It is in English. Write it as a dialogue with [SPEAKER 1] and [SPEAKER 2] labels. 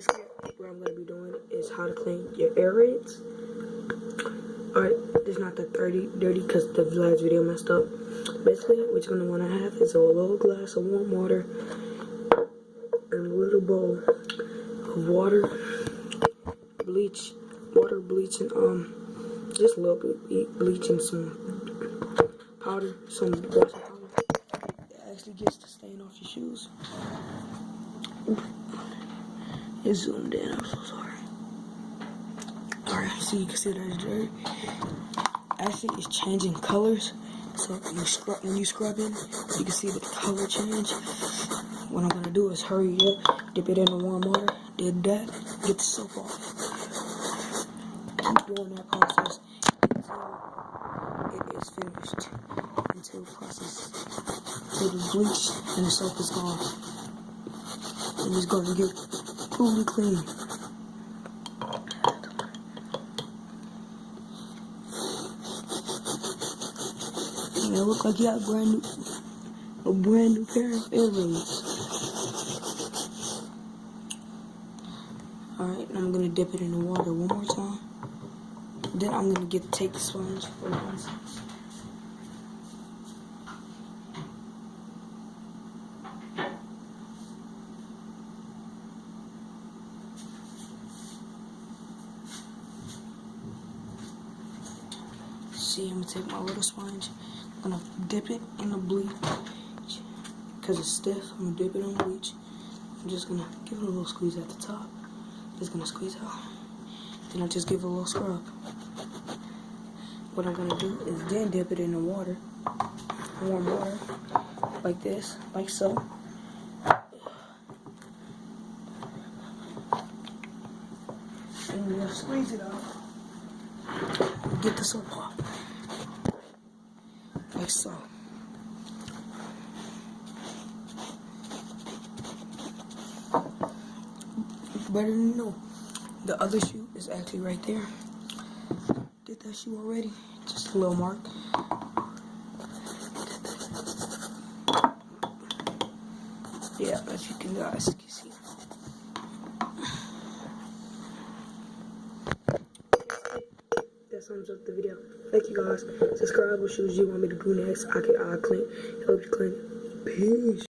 [SPEAKER 1] basically what I'm gonna be doing is how to clean your air raids. Alright, it's not that dirty because the last video messed up. Basically, what you're gonna wanna have is a little glass of warm water and a little bowl of water, bleach, and just a little bit bleach and some powder, some washing powder. It actually gets the stain off your shoes. It zoomed in, I'm so sorry. Alright, so you can see there's dirt. Actually, it's changing colors. So when you scrub in, you can see the color change. What I'm gonna do is hurry up, dip it in the warm water, did that, get the soap off. Keep doing that process until it is finished. Until the bleach and the soap is gone. And it's gonna get fully clean. And it look like you got a brand new pair of earrings. Alright, and I'm gonna dip it in the water one more time. Then I'm gonna take the sponge for once. See, I'm gonna take my little sponge. I'm gonna dip it in the bleach because it's stiff. I'm gonna dip it in bleach. I'm just gonna give it a little squeeze at the top. Just gonna squeeze out. Then I just give it a little scrub. What I'm gonna do is then dip it in the water, warm water, like this, like so. And you'll squeeze it out. Get the soap off. Like so. Better than no. The other shoe is actually right there. Did that shoe already. Just a little mark. Yeah, as you guys can see. That sums up the video. Thank you guys. Subscribe what shoes you want me to do next. I'll clean. Help you clean. Peace.